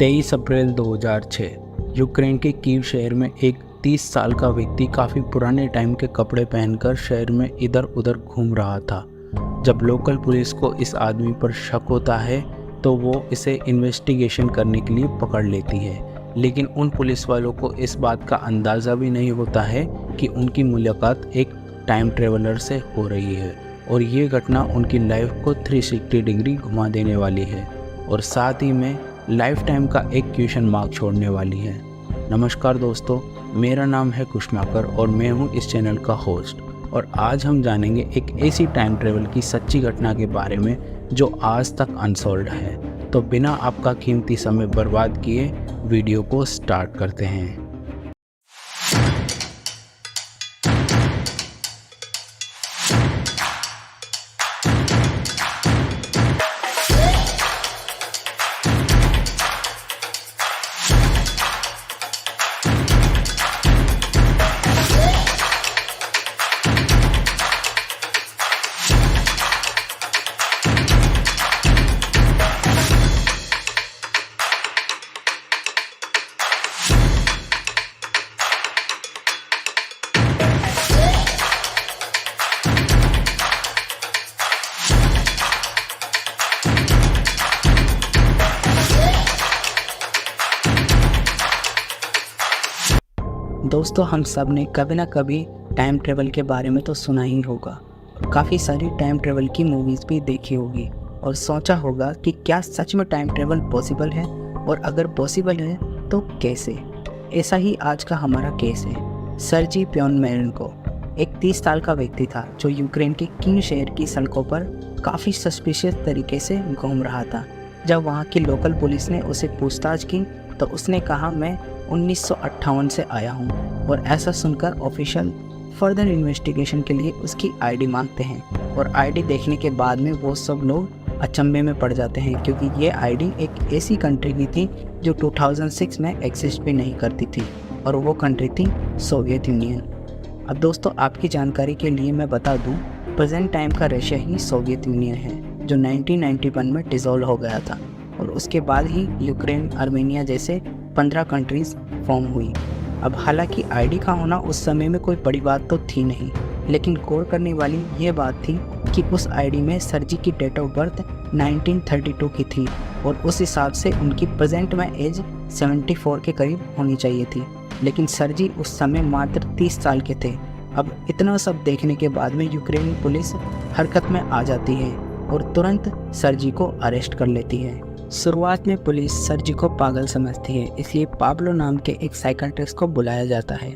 23 अप्रैल 2006 Ukraine के Kyiv शहर में एक 30 साल का व्यक्ति काफ़ी पुराने टाइम के कपड़े पहनकर शहर में इधर उधर घूम रहा था। जब लोकल पुलिस को इस आदमी पर शक होता है तो वो इसे इन्वेस्टिगेशन करने के लिए पकड़ लेती है, लेकिन उन पुलिस वालों को इस बात का अंदाज़ा भी नहीं होता है कि उनकी मुलाकात एक टाइम ट्रेवलर से हो रही है और ये घटना उनकी लाइफ को 360 डिग्री घुमा देने वाली है और साथ ही में लाइफ टाइम का एक क्वेश्चन मार्क छोड़ने वाली है। नमस्कार दोस्तों, मेरा नाम है कुशमाकर और मैं हूं इस चैनल का होस्ट और आज हम जानेंगे एक ऐसी टाइम ट्रेवल की सच्ची घटना के बारे में जो आज तक अनसॉल्व्ड है। तो बिना आपका कीमती समय बर्बाद किए वीडियो को स्टार्ट करते हैं। दोस्तों, हम सब ने कभी ना कभी टाइम ट्रेवल के बारे में तो सुना ही होगा। काफ़ी सारी टाइम ट्रेवल की मूवीज़ भी देखी होगी और सोचा होगा कि क्या सच में टाइम ट्रेवल पॉसिबल है और अगर पॉसिबल है तो कैसे। ऐसा ही आज का हमारा केस है। सर्जी प्योनमेरेंको एक 30 साल का व्यक्ति था जो यूक्रेन के कीव शहर की सड़कों पर काफ़ी सस्पिशियस तरीके से घूम रहा था। जब वहाँ की लोकल पुलिस ने उसे पूछताछ की तो उसने कहा, मैं 1958 से आया हूँ। और ऐसा सुनकर ऑफिशियल फर्दर इन्वेस्टिगेशन के लिए उसकी आईडी मांगते हैं और आईडी देखने के बाद में वो सब लोग अचंभे में पड़ जाते हैं क्योंकि ये आईडी एक ऐसी कंट्री की थी जो 2006 में एग्जिस्ट भी नहीं करती थी और वो कंट्री थी सोवियत यूनियन। अब दोस्तों, आपकी जानकारी के लिए मैं बता दूँ, प्रेजेंट टाइम का रशिया ही सोवियत यूनियन है जो 1991 में डिसॉल्व हो गया था और उसके बाद ही यूक्रेन, आर्मेनिया जैसे 15 कंट्रीज़ फॉर्म हुई। अब हालांकि आईडी का होना उस समय में कोई बड़ी बात तो थी नहीं, लेकिन गौर करने वाली ये बात थी कि उस आईडी में सर्जी की डेट ऑफ बर्थ 1932 की थी और उस हिसाब से उनकी प्रेजेंट में एज 74 के करीब होनी चाहिए थी, लेकिन सर्जी उस समय मात्र 30 साल के थे। अब इतना सब देखने के बाद में यूक्रेनी पुलिस हरकत में आ जाती है और तुरंत सर्जी को अरेस्ट कर लेती है। शुरुआत में पुलिस सर्जी को पागल समझती है, इसलिए पाब्लो नाम के एक साइकियाट्रिस्ट को बुलाया जाता है।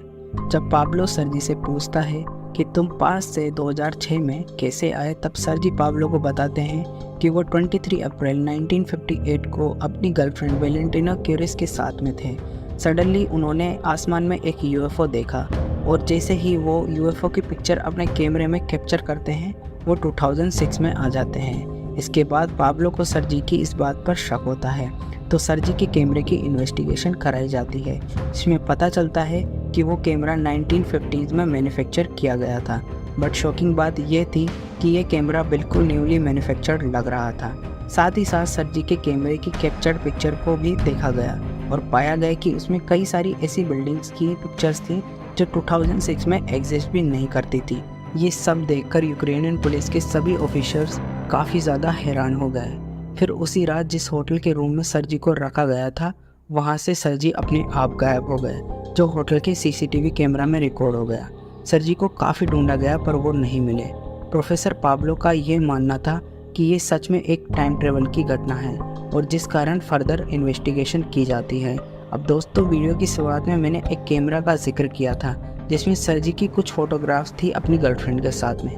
जब पाब्लो सर्जी से पूछता है कि तुम पास से 2006 में कैसे आए, तब सर्जी पाब्लो को बताते हैं कि वो 23 अप्रैल 1958 को अपनी गर्लफ्रेंड वेलेंटिना क्यूरिस के साथ में थे। सडनली उन्होंने आसमान में एक यूएफओ देखा और जैसे ही वो यूएफओ की पिक्चर अपने कैमरे में कैप्चर करते हैं वो 2006 में आ जाते हैं। इसके बाद पाब्लो को सर्जी की इस बात पर शक होता है तो सर्जी के कैमरे की इन्वेस्टिगेशन कराई जाती है। इसमें पता चलता है कि वो कैमरा 1950s में मैन्युफैक्चर किया गया था, बट शॉकिंग बात यह थी कि ये कैमरा बिल्कुल न्यूली मैन्युफैक्चर्ड लग रहा था। साथ ही साथ सर्जी के कैमरे की कैप्चर्ड पिक्चर को भी देखा गया और पाया गया कि उसमें कई सारी ऐसी बिल्डिंग्स की पिक्चर्स थी जो 2006 में एग्जिस्ट भी नहीं करती थी। ये सब देखकर यूक्रेनियन पुलिस के सभी ऑफिसर्स काफ़ी ज़्यादा हैरान हो गए। फिर उसी रात जिस होटल के रूम में सर्जी को रखा गया था वहाँ से सर्जी अपने आप गायब हो गए, जो होटल के सीसीटीवी कैमरा में रिकॉर्ड हो गया। सर्जी को काफ़ी ढूंढा गया पर वो नहीं मिले। प्रोफेसर पाब्लो का ये मानना था कि ये सच में एक टाइम ट्रेवल की घटना है और जिस कारण फर्दर इन्वेस्टिगेशन की जाती है। अब दोस्तों, वीडियो की शुरुआत में मैंने एक कैमरा का जिक्र किया था जिसमें सर्जी की कुछ फोटोग्राफ्स थी अपनी गर्लफ्रेंड के साथ में।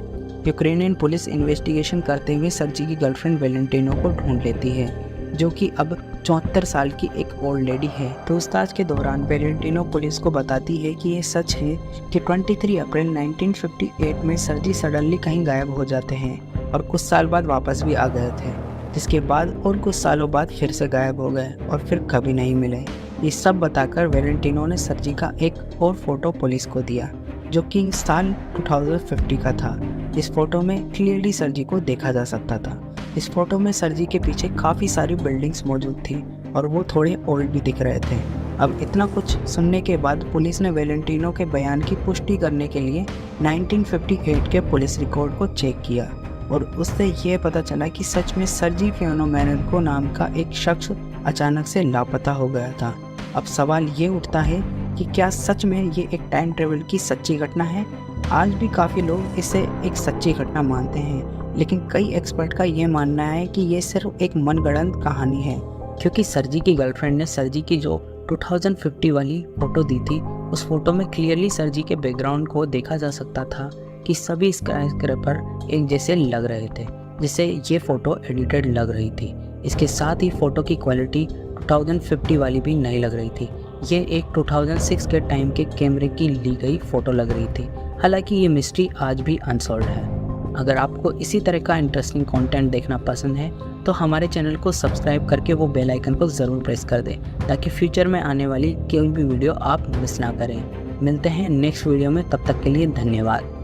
यूक्रेनियन पुलिस इन्वेस्टिगेशन करते हुए सर्जी की गर्लफ्रेंड वेलेंटिनो को ढूंढ लेती है, जो कि अब 74 साल की एक ओल्ड लेडी है। पूछताछ के दौरान वेलेंटिनो पुलिस को बताती है कि ये सच है कि 23 अप्रैल 1958 में सर्जी सडनली कहीं गायब हो जाते हैं और कुछ साल बाद वापस भी आ गए थे, जिसके बाद और कुछ सालों बाद फिर से गायब हो गए और फिर कभी नहीं मिले। ये सब बताकर वेलेंटिनो ने सर्जी का एक और फोटो पुलिस को दिया जो कि साल 2050 का था। इस फोटो में क्लियरली सर्जी को देखा जा सकता था। इस फोटो में सर्जी के पीछे काफ़ी सारी बिल्डिंग्स मौजूद थी और वो थोड़े ओल्ड भी दिख रहे थे। अब इतना कुछ सुनने के बाद पुलिस ने वेलेंटिनो के बयान की पुष्टि करने के लिए 1958 के पुलिस रिकॉर्ड को चेक किया और उससे ये पता चला कि सच में सर्जी फियोमेनेको नाम का एक शख्स अचानक से लापता हो गया था। अब सवाल ये उठता है कि क्या सच में ये एक टाइम ट्रेवल की सच्ची घटना है? आज भी काफ़ी लोग इसे एक सच्ची घटना मानते हैं, लेकिन कई एक्सपर्ट का ये मानना है कि ये सिर्फ एक मनगढ़ंत कहानी है, क्योंकि सर्जी की गर्लफ्रेंड ने सर्जी की जो 2050 वाली फ़ोटो दी थी, उस फोटो में क्लियरली सर्जी के बैकग्राउंड को देखा जा सकता था कि सभी स्काईस्क्रैपर एक जैसे लग रहे थे, जिससे ये फ़ोटो एडिटेड लग रही थी। इसके साथ ही फ़ोटो की क्वालिटी 2050 वाली भी नहीं लग रही थी, ये एक 2006 के टाइम के कैमरे की ली गई फ़ोटो लग रही थी। हालांकि ये मिस्ट्री आज भी अनसॉल्व्ड है। अगर आपको इसी तरह का इंटरेस्टिंग कंटेंट देखना पसंद है तो हमारे चैनल को सब्सक्राइब करके वो बेल आइकन को ज़रूर प्रेस कर दें, ताकि फ्यूचर में आने वाली कोई भी वीडियो आप मिस ना करें। मिलते हैं नेक्स्ट वीडियो में, तब तक के लिए धन्यवाद।